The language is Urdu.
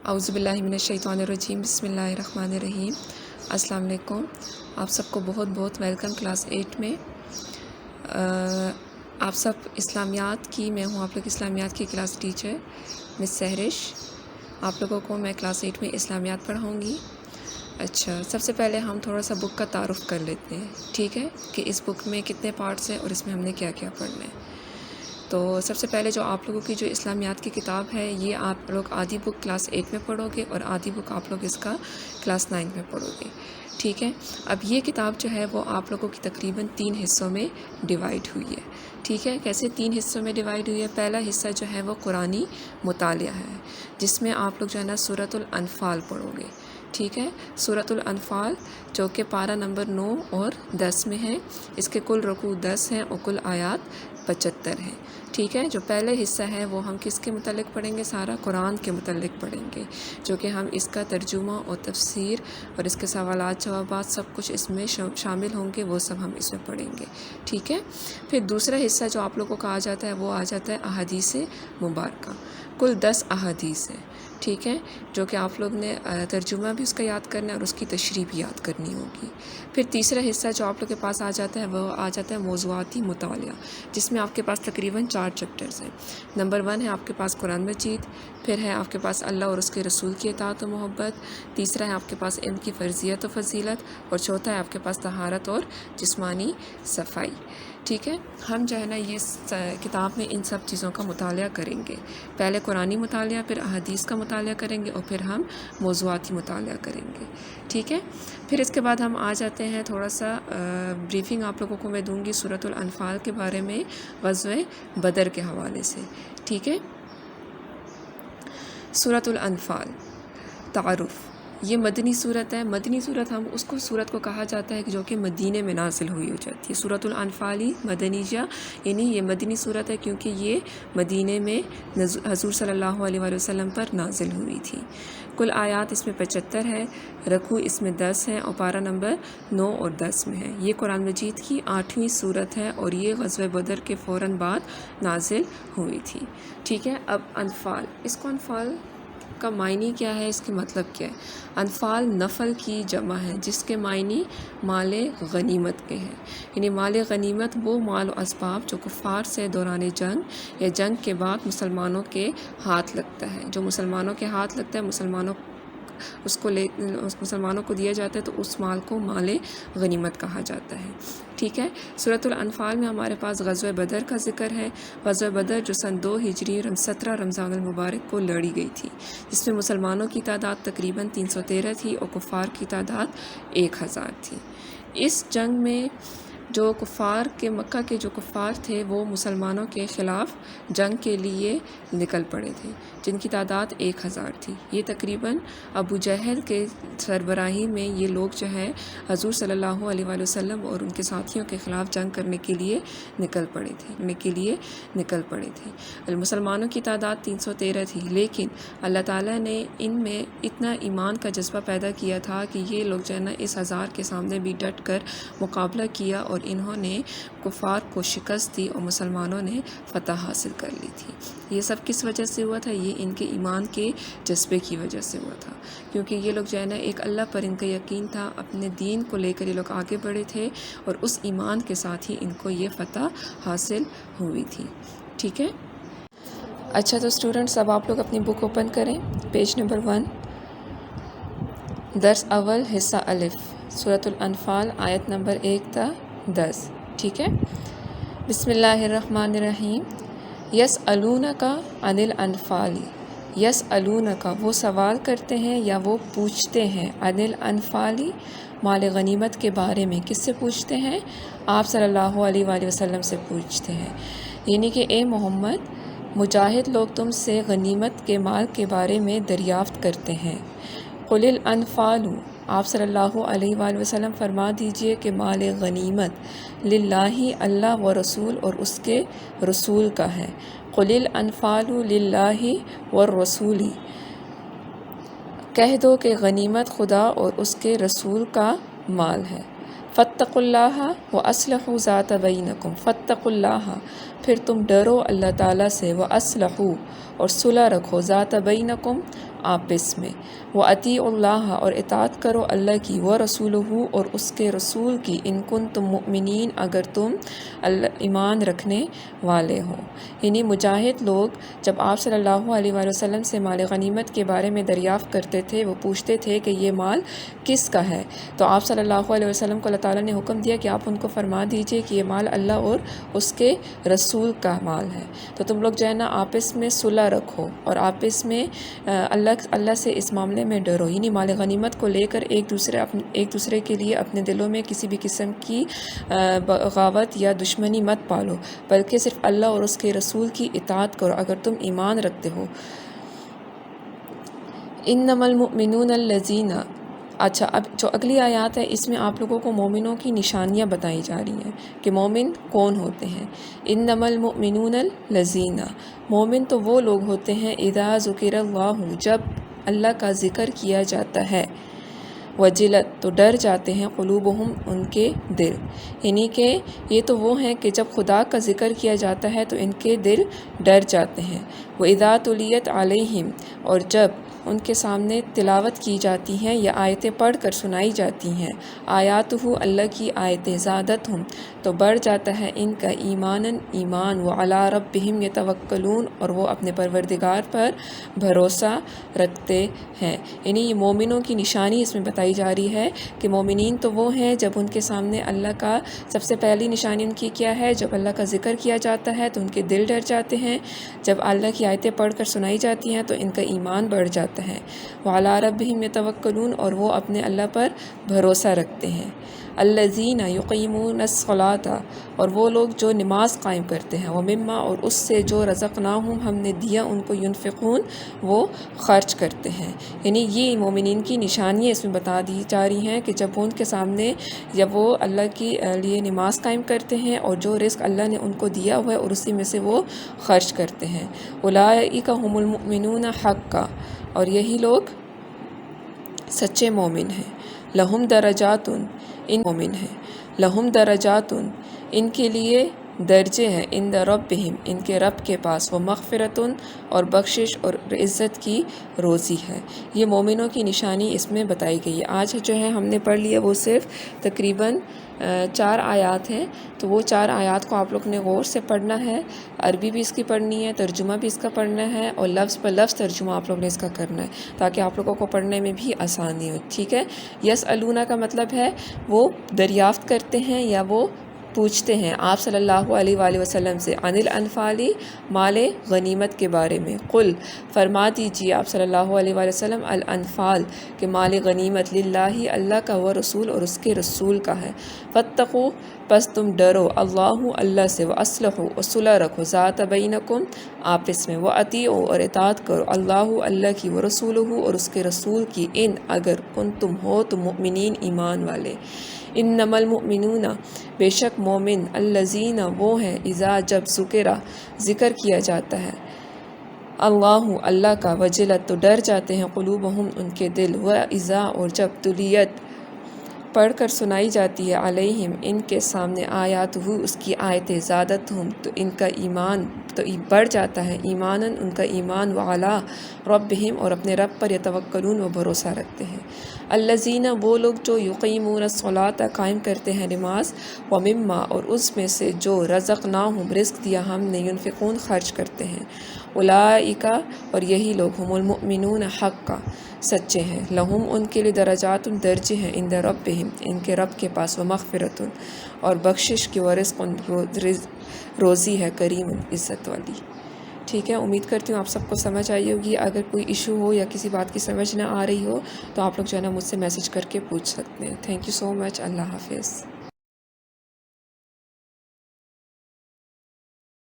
اعوذ باللہ من الشیطان الرجیم، بسم اللہ الرحمن الرحیم۔ السلام علیکم، آپ سب کو بہت بہت ویلکم کلاس 8 میں۔ آپ سب اسلامیات کی، میں ہوں آپ لوگ اسلامیات کی کلاس ٹیچر مس سہرش۔ آپ لوگوں کو میں کلاس 8 میں اسلامیات پڑھاؤں گی۔ اچھا، سب سے پہلے ہم تھوڑا سا بک کا تعارف کر لیتے ہیں، ٹھیک ہے، کہ اس بک میں کتنے پارٹس ہیں اور اس میں ہم نے کیا کیا پڑھنا ہے۔ تو سب سے پہلے جو آپ لوگوں کی جو اسلامیات کی کتاب ہے، یہ آپ لوگ آدھی بک کلاس 8 میں پڑھو گے اور آدھی بک آپ لوگ اس کا کلاس 9 میں پڑھو گے، ٹھیک ہے۔ اب یہ کتاب جو ہے وہ آپ لوگوں کی تقریباً 3 حصوں میں ڈیوائیڈ ہوئی ہے، ٹھیک ہے۔ کیسے 3 حصوں میں ڈیوائیڈ ہوئی ہے؟ پہلا حصہ جو ہے وہ قرآنی مطالعہ ہے، جس میں آپ لوگ جو ہے نا سورۃ الانفال پڑھو گے، ٹھیک ہے۔ سورۃ الانفال جو کہ پارہ نمبر 9 اور 10 میں ہے، اس کے کل رکوع 10 ہیں اور کل آیات 75 ہیں، ٹھیک ہے۔ جو پہلے حصہ ہے وہ ہم کس کے متعلق پڑھیں گے؟ سارا قرآن کے متعلق پڑھیں گے، جو کہ ہم اس کا ترجمہ اور تفسیر اور اس کے سوالات جوابات سب کچھ اس میں شامل ہوں گے، وہ سب ہم اس میں پڑھیں گے، ٹھیک ہے۔ پھر دوسرا حصہ جو آپ لوگوں کا آ جاتا ہے وہ آ جاتا ہے احادیث مبارکہ، کل 10 احادیث ہیں، ٹھیک ہے، جو کہ آپ لوگ نے ترجمہ بھی اس کا یاد کرنا ہے اور اس کی تشریح بھی یاد کرنی ہوگی۔ پھر تیسرا حصہ جو آپ لوگ کے پاس آ جاتا ہے وہ آ جاتا ہے موضوعاتی مطالعہ، جس میں آپ کے پاس تقریباً 4 چیپٹرز ہیں۔ نمبر 1 ہے آپ کے پاس قرآن مجید، پھر ہے آپ کے پاس اللہ اور اس کے رسول کی اطاعت و محبت، تیسرا ہے آپ کے پاس علم کی فرضیت و فضیلت، اور چوتھا ہے آپ کے پاس طہارت اور جسمانی صفائی، ٹھیک ہے۔ ہم جو ہے نا یہ کتاب میں ان سب چیزوں کا مطالعہ کریں گے، پہلے قرآنی مطالعہ، پھر احادیث کا مطالعہ کریں گے اور پھر ہم موضوعاتی مطالعہ کریں گے، ٹھیک ہے۔ پھر اس کے بعد ہم آ جاتے ہیں، تھوڑا سا بریفنگ آپ لوگوں کو میں دوں گی سورۃ الانفال کے بارے میں، غزوہ بدر کے حوالے سے، ٹھیک ہے۔ سورۃ الانفال تعارف، یہ مدنی صورت ہے۔ مدنی صورت ہم اس کو صورت کو کہا جاتا ہے جو کہ مدینے میں نازل ہوئی ہو جاتی ہے۔ سورۃ الانفال مدنیہ، یعنی یہ مدنی صورت ہے کیونکہ یہ مدینے میں حضور صلی اللہ علیہ وآلہ وسلم پر نازل ہوئی تھی۔ کل آیات اس میں 75 ہے، رکوع اس میں 10 ہیں اور پارہ نمبر 9 اور 10 میں ہے۔ یہ قرآن مجید کی 8ویں صورت ہے اور یہ غزوہ بدر کے فوراً بعد نازل ہوئی تھی، ٹھیک ہے۔ اب انفال، اس کو انفال کا معنی کیا ہے، اس کے مطلب کیا ہے؟ انفال نفل کی جمع ہے، جس کے معنی مال غنیمت کے ہیں، یعنی مال غنیمت وہ مال و اسباب جو کفار سے دوران جنگ یا جنگ کے بعد مسلمانوں کے ہاتھ لگتا ہے، جو مسلمانوں کے ہاتھ لگتا ہے، مسلمانوں کو دیا جاتا ہے، تو اس مال کو مال غنیمت کہا جاتا ہے، ٹھیک ہے۔ سورۃ الانفال میں ہمارے پاس غزوہ بدر کا ذکر ہے۔ غزوہ بدر جو سن 2 ہجری 17 رمضان المبارک کو لڑی گئی تھی، جس میں مسلمانوں کی تعداد تقریباً 313 تھی اور کفار کی تعداد 1000 تھی۔ اس جنگ میں جو کفار کے مکہ کے جو کفار تھے وہ مسلمانوں کے خلاف جنگ کے لیے نکل پڑے تھے، جن کی تعداد 1000 تھی۔ یہ تقریباً ابو جہل کے سربراہی میں یہ لوگ جو ہے حضور صلی اللہ علیہ وآلہ وسلم اور ان کے ساتھیوں کے خلاف جنگ کرنے کے لیے نکل پڑے تھے۔ مسلمانوں کی تعداد 313 تھی، لیکن اللہ تعالیٰ نے ان میں اتنا ایمان کا جذبہ پیدا کیا تھا کہ یہ لوگ جو ہے نا اس 1000 کے سامنے بھی ڈٹ کر مقابلہ کیا اور انہوں نے کفار کو شکست دی اور مسلمانوں نے فتح حاصل کر لی تھی۔ یہ سب کس وجہ سے ہوا تھا؟ یہ ان کے ایمان کے جذبے کی وجہ سے ہوا تھا، کیونکہ یہ لوگ جو ہے نا ایک اللہ پر ان کا یقین تھا، اپنے دین کو لے کر یہ لوگ آگے بڑھے تھے اور اس ایمان کے ساتھ ہی ان کو یہ فتح حاصل ہوئی تھی، ٹھیک ہے۔ اچھا، تو اسٹوڈنٹس اب آپ لوگ اپنی بک اوپن کریں، پیج نمبر 1، درس اول حصہ الف، سورۃ الانفال، آیت نمبر 1 تا 10، ٹھیک ہے۔ بسم اللہ الرحمن الرحیم۔ یسألونک عن الانفال، یسألونک وہ سوال کرتے ہیں یا وہ پوچھتے ہیں، عن الانفال مال غنیمت کے بارے میں۔ کس سے پوچھتے ہیں؟ آپ صلی اللہ علیہ وآلہ وسلم سے پوچھتے ہیں، یعنی کہ اے محمد، مجاہد لوگ تم سے غنیمت کے مال کے بارے میں دریافت کرتے ہیں۔ قل الانفال، آپ صلی اللہ علیہ وآلہ وسلم فرما دیجئے کہ مال غنیمت للہ، اللہ و رسول اور اس کے رسول کا ہے۔ قل الانفال للہ والرسول، کہہ دو کہ غنیمت خدا اور اس کے رسول کا مال ہے۔ فاتقوا اللہ واصلحوا ذات بینکم، فاتقوا اللہ پھر تم ڈرو اللہ تعالیٰ سے، واصلحوا اور صلح رکھو، ذات بینکم آپس میں، وَأَطِیعُوا اللَّهَ اور اطاعت کرو اللہ کی، وَرَسُولُهُ اور اس کے رسول کی، ان کنتم مؤمنین اگر تم ایمان رکھنے والے ہو۔ یعنی مجاہد لوگ جب آپ صلی اللہ علیہ وآلہ وسلم سے مال غنیمت کے بارے میں دریافت کرتے تھے، وہ پوچھتے تھے کہ یہ مال کس کا ہے، تو آپ صلی اللہ علیہ وسلم کو اللہ تعالیٰ نے حکم دیا کہ آپ ان کو فرما دیجئے کہ یہ مال اللہ اور اس کے رسول کا مال ہے، تو تم لوگ جو ہے نا آپس میں صلح رکھو اور آپس میں اللہ سے اس معاملے میں ڈرو، یعنی مال غنیمت کو لے کر ایک دوسرے کے لیے اپنے دلوں میں کسی بھی قسم کی بغاوت یا دشمنی مت پالو، بلکہ صرف اللہ اور اس کے رسول کی اطاعت کرو اگر تم ایمان رکھتے ہو۔ انما المؤمنون الذین، اچھا اب جو اگلی آیات ہے اس میں آپ لوگوں کو مومنوں کی نشانیاں بتائی جا رہی ہیں کہ مومن کون ہوتے ہیں۔ انما المؤمنون الذین، مومن تو وہ لوگ ہوتے ہیں اذا ذکر اللہ، جب اللہ کا ذکر کیا جاتا ہے، وجلت تو ڈر جاتے ہیں، قلوبہم ان کے دل، یعنی کہ یہ تو وہ ہیں کہ جب خدا کا ذکر کیا جاتا ہے تو ان کے دل ڈر جاتے ہیں۔ وَإِذَا تُلِيَتْ عَلَيْهِمْ اور جب ان کے سامنے تلاوت کی جاتی ہیں یا آیتیں پڑھ کر سنائی جاتی ہیں، آیاتہ اللہ کی آیتیں، زادتہم تو بڑھ جاتا ہے ان کا ایماناً ایمان، وعلی ربہم یتوکلون اور وہ اپنے پروردگار پر بھروسہ رکھتے ہیں۔ یعنی یہ مومنوں کی نشانی اس میں بتائی جا رہی ہے کہ مومنین تو وہ ہیں جب ان کے سامنے اللہ کا، سب سے پہلی نشانی ان کی کیا ہے، جب اللہ کا ذکر کیا جاتا ہے تو ان کے دل ڈر جاتے ہیں، جب اللہ کی آیتیں پڑھ کر سنائی جاتی ہیں تو ان کا ایمان بڑھ جاتا ہے، وعلی ربہم یتوکلون اور وہ اپنے اللہ پر بھروسہ رکھتے ہیں۔ الذین یقیمون الصلاۃ اور وہ لوگ جو نماز قائم کرتے ہیں، ومما اور اس سے جو رزقناہم ہم نے دیا ان کو، ینفقون وہ خرچ کرتے ہیں۔ یعنی یہ مومنین کی نشانیاں اس میں بتا دی جا رہی ہیں کہ جب ان کے سامنے، جب وہ اللہ کے لیے نماز قائم کرتے ہیں اور جو رزق اللہ نے ان کو دیا ہوا ہے اور اسی میں سے وہ خرچ کرتے ہیں۔ اولئک ھم المؤمنون حقا اور یہی لوگ سچے مومن ہیں۔ لہم درجات ان مومن ہیں، لہم درجات ان کے لیے درجے ہیں، عند ربہم ان کے رب کے پاس، وہ مغفرت اور بخشش اور عزت کی روزی ہے۔ یہ مومنوں کی نشانی اس میں بتائی گئی ہے۔ آج جو ہے ہم نے پڑھ لیا وہ صرف تقریباً 4 آیات ہیں، تو وہ 4 آیات کو آپ لوگ نے غور سے پڑھنا ہے، عربی بھی اس کی پڑھنی ہے، ترجمہ بھی اس کا پڑھنا ہے اور لفظ پر لفظ ترجمہ آپ لوگ نے اس کا کرنا ہے تاکہ آپ لوگوں کو پڑھنے میں بھی آسانی ہو، ٹھیک ہے۔ یسألون کا مطلب ہے وہ دریافت کرتے ہیں یا وہ پوچھتے ہیں آپ صلی اللہ علیہ وآلہ وسلم سے، عن الانفال مال غنیمت کے بارے میں، قل فرما دیجیے آپ صلی اللہ علیہ وآلہ وسلم، الانفال کہ مال غنیمت للہ اللہ کا، و رسول اور اس کے رسول کا ہے، فاتقوا پس تم ڈرو، اللہ سے، واصلحوا اور صلح رکھو، ذات بینکم آپس میں، واطیعوا اور اطاعت کرو، اللہ کی، ورسولہ اور اس کے رسول کی، ان اگر کنتم ہو تم مؤمنین ایمان والے۔ انما المؤمنون بے شک مومن، الذین وہ ہیں، اذا جب ذکر کیا جاتا ہے اللہ کا، وجلت تو ڈر جاتے ہیں، قلوبہم ان کے دل، واذا اور جب تلیت پڑھ کر سنائی جاتی ہے، علیہم ان کے سامنے، آیاتہ اس کی آیتیں، زادتہم تو ان کا ایمان تو بڑھ جاتا ہے، ایماناً ان کا ایمان، وعلی ربہم اور اپنے رب پر، یتوکلون وہ بھروسہ رکھتے ہیں۔ الذین وہ لوگ جو یقیمون الصلاۃ قائم کرتے ہیں نماز، ومما اور اس میں سے جو رزقناہم رزق دیا ہم نے، ینفقون خرچ کرتے ہیں، اولئک اور یہی لوگ، ہم المؤمنون حقا سچے ہیں، لہم ان کے لیے درجات درجے ہیں، عند ربہم ان کے رب کے پاس، ومغفرت اور بخشش کی، ورزق روزی ہے، کریم عزت والی۔ ٹھیک ہے، امید کرتی ہوں آپ سب کو سمجھ آئی ہوگی۔ اگر کوئی ایشو ہو یا کسی بات کی سمجھ نہ آ رہی ہو تو آپ لوگ جو ہے نا مجھ سے میسج کر کے پوچھ سکتے ہیں۔ تھینک یو سو مچ، اللہ حافظ۔